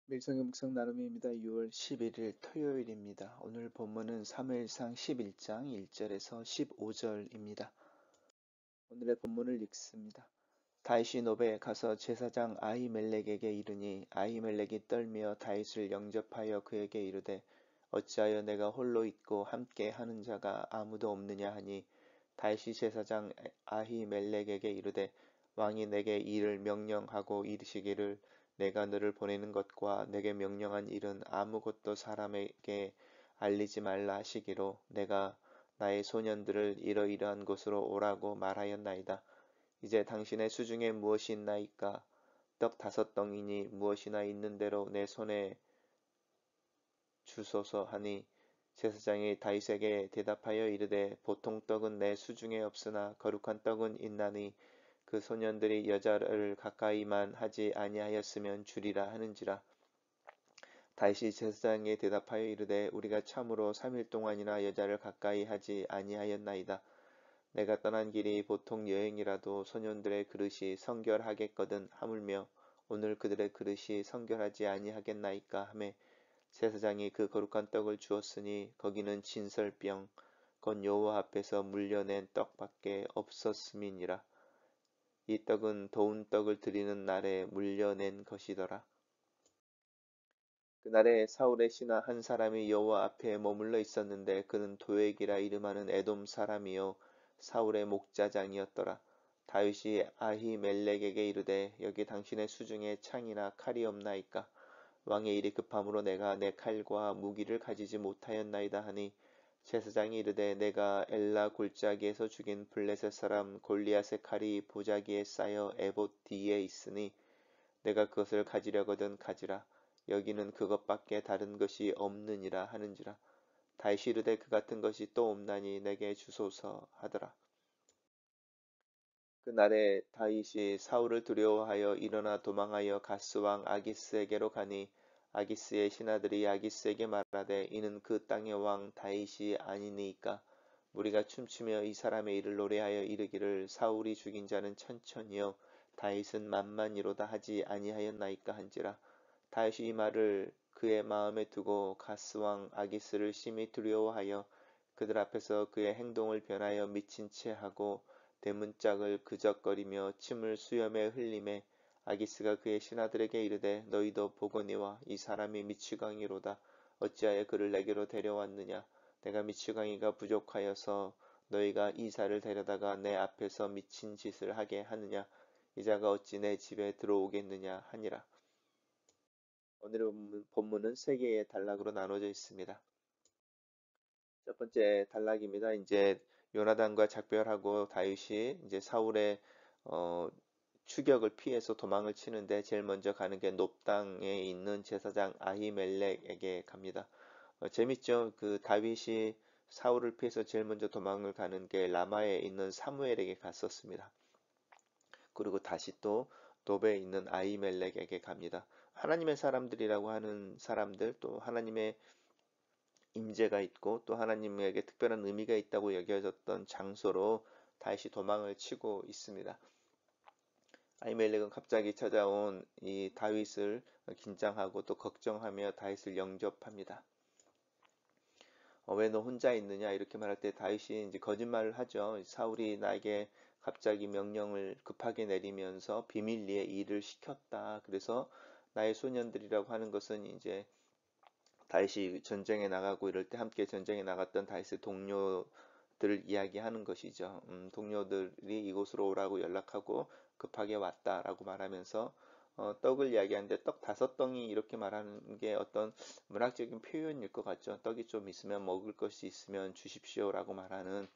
밀성의 묵상 나눔입니다. 6월 11일 토요일입니다. 오늘 본문은 사무엘상 11장 1절에서 15절입니다. 오늘의 본문을 읽습니다. 다윗이 노베에 가서 제사장 아히멜렉에게 이르니 아히멜렉이 떨며 다윗을 영접하여 그에게 이르되 어찌하여 내가 홀로 있고 함께 하는 자가 아무도 없느냐 하니 다윗이 제사장 아히멜렉에게 이르되 왕이 내게 이를 명령하고 이르시기를 내가 너를 보내는 것과 내게 명령한 일은 아무것도 사람에게 알리지 말라 하시기로 내가 나의 소년들을 이러이러한 곳으로 오라고 말하였나이다. 이제 당신의 수중에 무엇이 있나이까? 떡 5덩이니 무엇이나 있는 대로 내 손에 주소서 하니 제사장이 다윗에게 대답하여 이르되 보통 떡은 내 수중에 없으나 거룩한 떡은 있나니 그 소년들이 여자를 가까이만 하지 아니하였으면 주리라 하는지라. 다윗이 제사장에게 대답하여 이르되 우리가 참으로 3일 동안이나 여자를 가까이 하지 아니하였나이다. 내가 떠난 길이 보통 여행이라도 소년들의 그릇이 성결하겠거든 하물며 오늘 그들의 그릇이 성결하지 아니하겠나이까 하매 제사장이 그 거룩한 떡을 주었으니 거기는 진설병 곧 여호와 앞에서 물려낸 떡밖에 없었음이니라. 이 떡은 더운 떡을 드리는 날에 물려낸 것이더라. 그날에 사울의 신하 한 사람이 여호와 앞에 머물러 있었는데 그는 도액이라 이름하는 에돔 사람이요 사울의 목자장이었더라. 다윗이 아히멜렉에게 이르되 여기 당신의 수중에 창이나 칼이 없나이까? 왕의 일이 급함으로 내가 내 칼과 무기를 가지지 못하였나이다 하니 제사장이 이르되 내가 엘라 골짜기에서 죽인 블레셋 사람 골리앗의 칼이 보자기에 쌓여 에봇 뒤에 있으니 내가 그것을 가지려거든 가지라. 여기는 그것밖에 다른 것이 없느니라 하는지라. 다윗이 이르되 그 같은 것이 또 없나니 내게 주소서 하더라. 그날에 다윗이 사울을 두려워하여 일어나 도망하여 가스왕 아기스에게로 가니 아기스의 신하들이 아기스에게 말하되 이는 그 땅의 왕 다윗이 아니니까 우리가 춤추며 이 사람의 일을 노래하여 이르기를 사울이 죽인 자는 천천히요 다윗은 만만이로다 하지 아니하였나이까 한지라. 다윗이 이 말을 그의 마음에 두고 가스왕 아기스를 심히 두려워하여 그들 앞에서 그의 행동을 변하여 미친 채 하고 대문짝을 그적거리며 침을 수염에 흘리매 아기스가 그의 신하들에게 이르되 너희도 보거니와 이 사람이 미치광이로다. 어찌하여 그를 내게로 데려왔느냐? 내가 미치광이가 부족하여서 너희가 이 자를 데려다가 내 앞에서 미친 짓을 하게 하느냐? 이 자가 어찌 내 집에 들어오겠느냐 하니라. 오늘의 본문은 세 개의 단락으로 나눠져 있습니다. 첫 번째 단락입니다. 이제 요나단과 작별하고 다윗이 이제 사울의 어, 추격을 피해서 도망을 치는데 제일 먼저 가는 게 높당에 있는 제사장 아히멜렉에게 갑니다. 재밌죠? 그 다윗이 사울을 피해서 제일 먼저 도망을 가는 게 라마에 있는 사무엘에게 갔었습니다. 그리고 다시 또 노베에 있는 아히멜렉에게 갑니다. 하나님의 사람들이라고 하는 사람들 또 하나님의 임재가 있고 또 하나님에게 특별한 의미가 있다고 여겨졌던 장소로 다시 도망을 치고 있습니다. 아히멜렉은 갑자기 찾아온 이 다윗을 긴장하고 또 걱정하며 다윗을 영접합니다. 왜 너 혼자 있느냐 이렇게 말할 때 다윗이 이제 거짓말을 하죠. 사울이 나에게 갑자기 명령을 급하게 내리면서 비밀리에 일을 시켰다. 그래서 나의 소년들이라고 하는 것은 이제 다윗이 전쟁에 나가고 이럴 때 함께 전쟁에 나갔던 다윗의 동료들을 이야기하는 것이죠. 동료들이 이곳으로 오라고 연락하고 급하게 왔다라고 말하면서 떡을 이야기하는데 떡 5덩이 이렇게 말하는 게 어떤 문학적인 표현일 것 같죠. 떡이 좀 있으면 먹을 것이 있으면 주십시오라고 말하는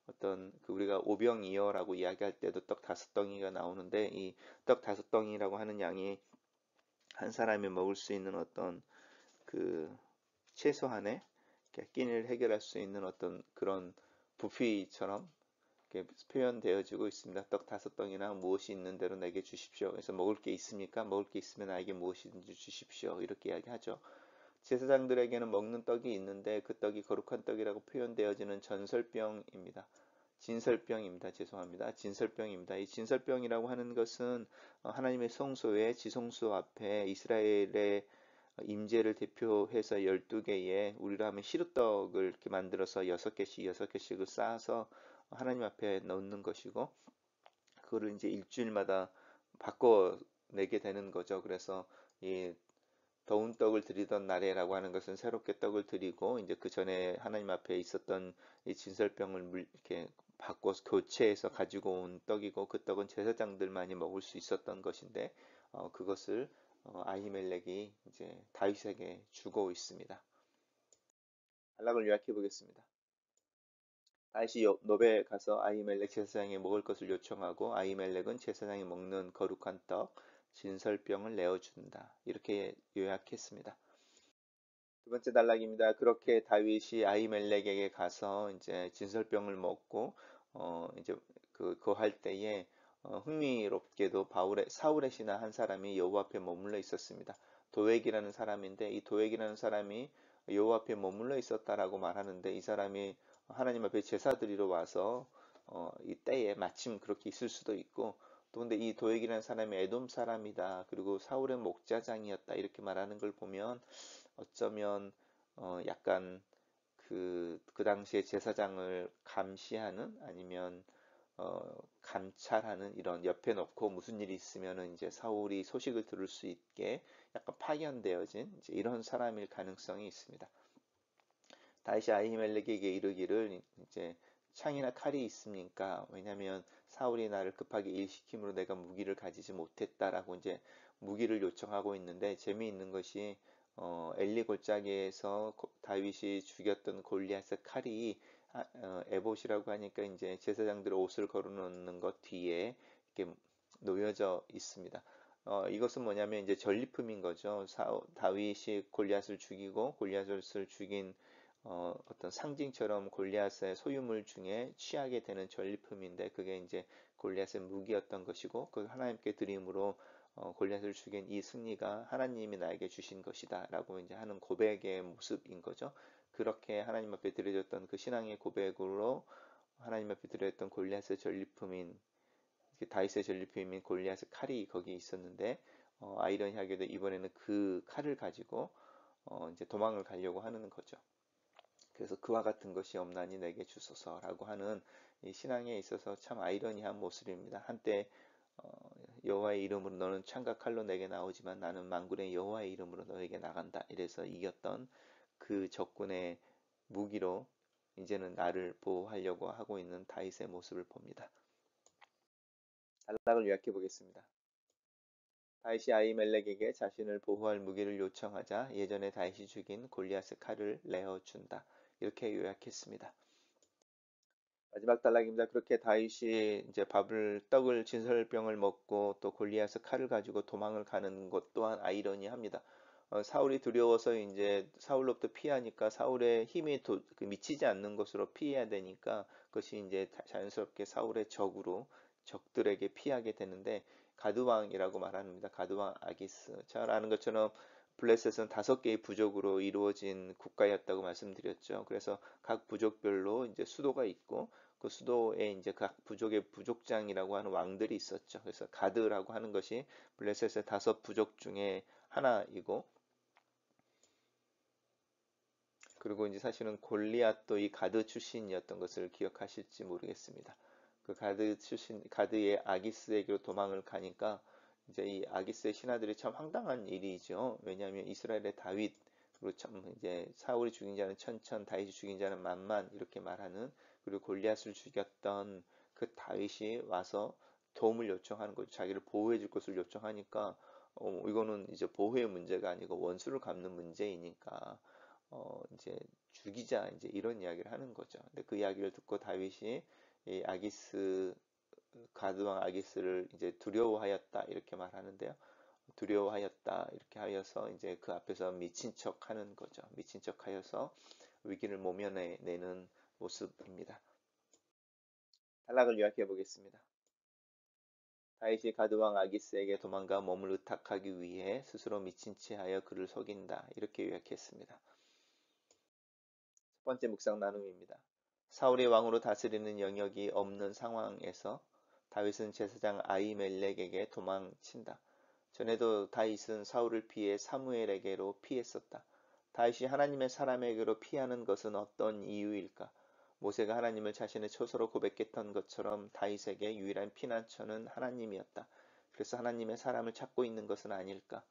어떤 그 우리가 오병이어라고 이야기할 때도 떡 5덩이가 나오는데 이 떡 5덩이라고 하는 양이 한 사람이 먹을 수 있는 어떤 그 최소한의 끼니를 해결할 수 있는 어떤 그런 부피처럼 이렇게 표현되어지고 있습니다. 떡 5덩이나 무엇이 있는 대로 내게 주십시오. 그래서 먹을 게 있습니까? 먹을 게 있으면 나에게 무엇이든지 주십시오. 이렇게 이야기하죠. 제사장들에게는 먹는 떡이 있는데 그 떡이 거룩한 떡이라고 표현되어지는 전설병입니다. 진설병입니다. 죄송합니다. 진설병입니다. 이 진설병이라고 하는 것은 하나님의 성소의 지성소 앞에 이스라엘의 임재를 대표해서 12개의 우리로 하면 시루떡을 이렇게 만들어서 6개씩 6개씩을 쌓아서 하나님 앞에 넣는 것이고, 그거를 이제 일주일마다 바꿔내게 되는 거죠. 그래서 이 더운 떡을 드리던 날에라고 하는 것은 새롭게 떡을 드리고, 이제 그 전에 하나님 앞에 있었던 이 진설병을 이렇게 바꿔서 교체해서 가지고 온 떡이고, 그 떡은 제사장들만이 먹을 수 있었던 것인데, 그것을 아히멜렉이 이제 다윗에게 주고 있습니다. 단락을 요약해 보겠습니다. 다시 노베 가서 아히멜렉 제사장이 먹을 것을 요청하고, 아히멜렉은 제사장이 먹는 거룩한 떡 진설병을 내어준다. 이렇게 요약했습니다. 두 번째 단락입니다. 그렇게 다윗이 아히멜렉에게 가서 이제 진설병을 먹고 이제 그거 할 때에 흥미롭게도 사울의 신하 한 사람이 여호와 앞에 머물러 있었습니다. 도액이라는 사람인데, 이 도액이라는 사람이 여호와 앞에 머물러 있었다라고 말하는데, 이 사람이 하나님 앞에 제사 드리러 와서 이 때에 마침 그렇게 있을 수도 있고, 또 근데 이 도액이라는 사람이 에돔 사람이다, 그리고 사울의 목자장이었다, 이렇게 말하는 걸 보면 어쩌면 약간 그 당시에 제사장을 감시하는, 아니면 감찰하는, 이런 옆에 놓고 무슨 일이 있으면은 이제 사울이 소식을 들을 수 있게 약간 파견되어진 이제 이런 사람일 가능성이 있습니다. 다시 아히멜렉에게 이르기를, 이제 창이나 칼이 있습니까? 왜냐하면 사울이 나를 급하게 일시킴으로 내가 무기를 가지지 못했다라고 이제 무기를 요청하고 있는데, 재미있는 것이 엘리 골짜기에서 다윗이 죽였던 골리앗의 칼이 에봇이라고 하니까 이제 제사장들의 옷을 걸어놓는 것 뒤에 이렇게 놓여져 있습니다. 이것은 뭐냐면 이제 전리품인 거죠. 다윗이 골리앗을 죽이고, 골리앗을 죽인 어떤 상징처럼 골리앗의 소유물 중에 취하게 되는 전리품인데, 그게 이제 골리앗의 무기였던 것이고, 그 하나님께 드림으로 골리앗을 죽인 이 승리가 하나님이 나에게 주신 것이다 라고 이제 하는 고백의 모습인 거죠. 그렇게 하나님 앞에 드려졌던 그 신앙의 고백으로 하나님 앞에 드려졌던 골리앗의 전리품인, 다윗의 전리품인 골리앗의 칼이 거기 있었는데, 아이러니하게도 이번에는 그 칼을 가지고 이제 도망을 가려고 하는 거죠. 그래서 그와 같은 것이 없나니 내게 주소서라고 하는 이 신앙에 있어서 참 아이러니한 모습입니다. 한때 여호와의 이름으로 너는 창과 칼로 내게 나오지만 나는 만군의 여호와의 이름으로 너에게 나간다, 이래서 이겼던 그 적군의 무기로 이제는 나를 보호하려고 하고 있는 다윗의 모습을 봅니다. 단락을 요약해 보겠습니다. 다윗이 아히멜렉에게 자신을 보호할 무기를 요청하자 예전에 다윗이 죽인 골리앗의 칼을 내어준다, 이렇게 요약했습니다. 마지막 단락입니다. 그렇게 다윗이 이제 떡을 진설병을 먹고 또 골리앗의 칼을 가지고 도망을 가는 것 또한 아이러니합니다. 사울이 두려워서 이제 사울로부터 피하니까 사울의 힘이 미치지 않는 곳으로 피해야 되니까, 그것이 이제 자연스럽게 사울의 적들에게 피하게 되는데, 가드왕이라고 말합니다. 가드왕 아기스. 잘 아는 것처럼 블레셋은 5개의 부족으로 이루어진 국가였다고 말씀드렸죠. 그래서 각 부족별로 이제 수도가 있고, 그 수도에 이제 각 부족의 부족장이라고 하는 왕들이 있었죠. 그래서 가드라고 하는 것이 블레셋의 5부족 중에 하나이고, 그리고 이제 사실은 골리앗도 이 가드 출신이었던 것을 기억하실지 모르겠습니다. 그 가드의 아기스에게로 도망을 가니까 이제 이 아기스의 신하들이 참 황당한 일이죠. 왜냐하면 이스라엘의 다윗, 그리고 참 이제 사울이 죽인 자는 천천, 다윗이 죽인 자는 만만, 이렇게 말하는, 그리고 골리앗을 죽였던 그 다윗이 와서 도움을 요청하는 거죠. 자기를 보호해 줄 것을 요청하니까 이거는 이제 보호의 문제가 아니고 원수를 갚는 문제이니까 이제 죽이자, 이제 이런 이야기를 하는 거죠. 근데 그 이야기를 듣고 다윗이 이 가드왕 아기스를 이제 두려워하였다, 이렇게 말하는데요. 두려워하였다 이렇게 하여서 이제 그 앞에서 미친 척 하는 거죠. 미친 척 하여서 위기를 모면내는 모습입니다. 단락을 요약해 보겠습니다. 다윗이 가드왕 아기스에게 도망가 몸을 의탁하기 위해 스스로 미친 채 하여 그를 속인다, 이렇게 요약했습니다. 첫 번째 묵상 나눔입니다. 사울이 왕으로 다스리는 영역이 없는 상황에서 다윗은 제사장 아히멜렉에게 도망친다. 전에도 다윗은 사울을 피해 사무엘에게로 피했었다. 다윗이 하나님의 사람에게로 피하는 것은 어떤 이유일까? 모세가 하나님을 자신의 처소로 고백했던 것처럼 다윗에게 유일한 피난처는 하나님이었다. 그래서 하나님의 사람을 찾고 있는 것은 아닐까?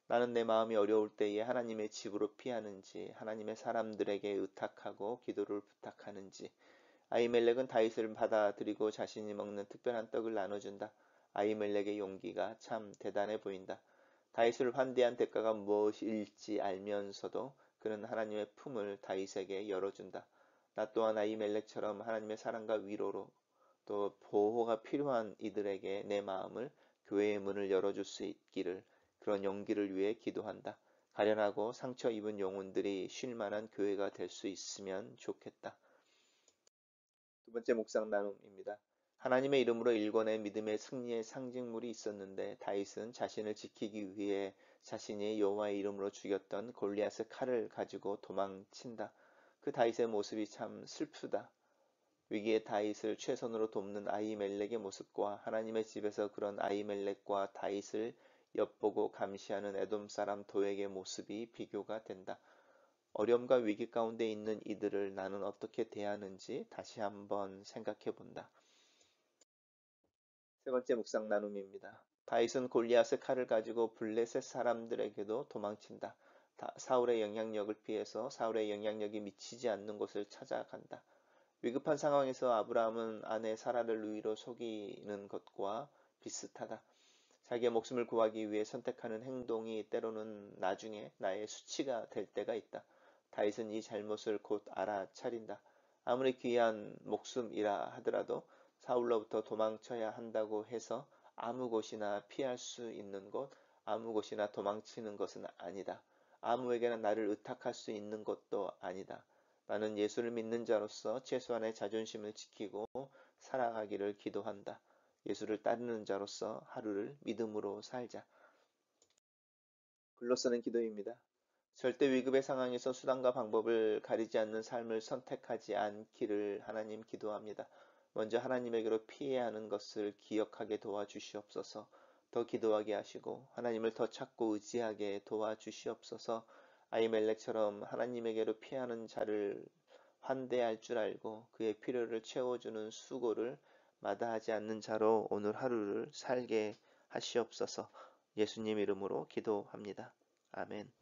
나는 내 마음이 어려울 때에 하나님의 집으로 피하는지, 하나님의 사람들에게 의탁하고 기도를 부탁하는지. 아히멜렉은 다윗을 받아들이고 자신이 먹는 특별한 떡을 나눠준다. 아히멜렉의 용기가 참 대단해 보인다. 다윗을 환대한 대가가 무엇일지 알면서도 그는 하나님의 품을 다윗에게 열어준다. 나 또한 아히멜렉처럼 하나님의 사랑과 위로로 또 보호가 필요한 이들에게 내 마음을, 교회의 문을 열어줄 수 있기를, 그런 용기를 위해 기도한다. 가련하고 상처 입은 영혼들이 쉴 만한 교회가 될 수 있으면 좋겠다. 두 번째 묵상 나눔입니다. 하나님의 이름으로 일권의 믿음의 승리의 상징물이 있었는데 다윗은 자신을 지키기 위해 자신이 여호와의 이름으로 죽였던 골리앗의 칼을 가지고 도망친다. 그 다윗의 모습이 참 슬프다. 위기의 다윗을 최선으로 돕는 아히멜렉의 모습과 하나님의 집에서 그런 아히멜렉과 다윗을 엿보고 감시하는 에돔 사람 도액의 모습이 비교가 된다. 어려움과 위기 가운데 있는 이들을 나는 어떻게 대하는지 다시 한번 생각해 본다. 세 번째 묵상 나눔입니다. 다윗은 골리앗의 칼을 가지고 블레셋 사람들에게도 도망친다. 사울의 영향력을 피해서 사울의 영향력이 미치지 않는 곳을 찾아간다. 위급한 상황에서 아브라함은 아내 사라를 누이로 속이는 것과 비슷하다. 자기의 목숨을 구하기 위해 선택하는 행동이 때로는 나중에 나의 수치가 될 때가 있다. 다윗은 이 잘못을 곧 알아차린다. 아무리 귀한 목숨이라 하더라도 사울로부터 도망쳐야 한다고 해서 아무 곳이나 피할 수 있는 곳, 아무 곳이나 도망치는 것은 아니다. 아무에게나 나를 의탁할 수 있는 것도 아니다. 나는 예수를 믿는 자로서 최소한의 자존심을 지키고 살아가기를 기도한다. 예수를 따르는 자로서 하루를 믿음으로 살자. 글로 쓰는 기도입니다. 절대 위급의 상황에서 수단과 방법을 가리지 않는 삶을 선택하지 않기를 하나님 기도합니다. 먼저 하나님에게로 피해야 하는 것을 기억하게 도와주시옵소서. 더 기도하게 하시고 하나님을 더 찾고 의지하게 도와주시옵소서. 아히멜렉처럼 하나님에게로 피하는 자를 환대할 줄 알고 그의 필요를 채워주는 수고를 마다하지 않는 자로 오늘 하루를 살게 하시옵소서. 예수님 이름으로 기도합니다. 아멘.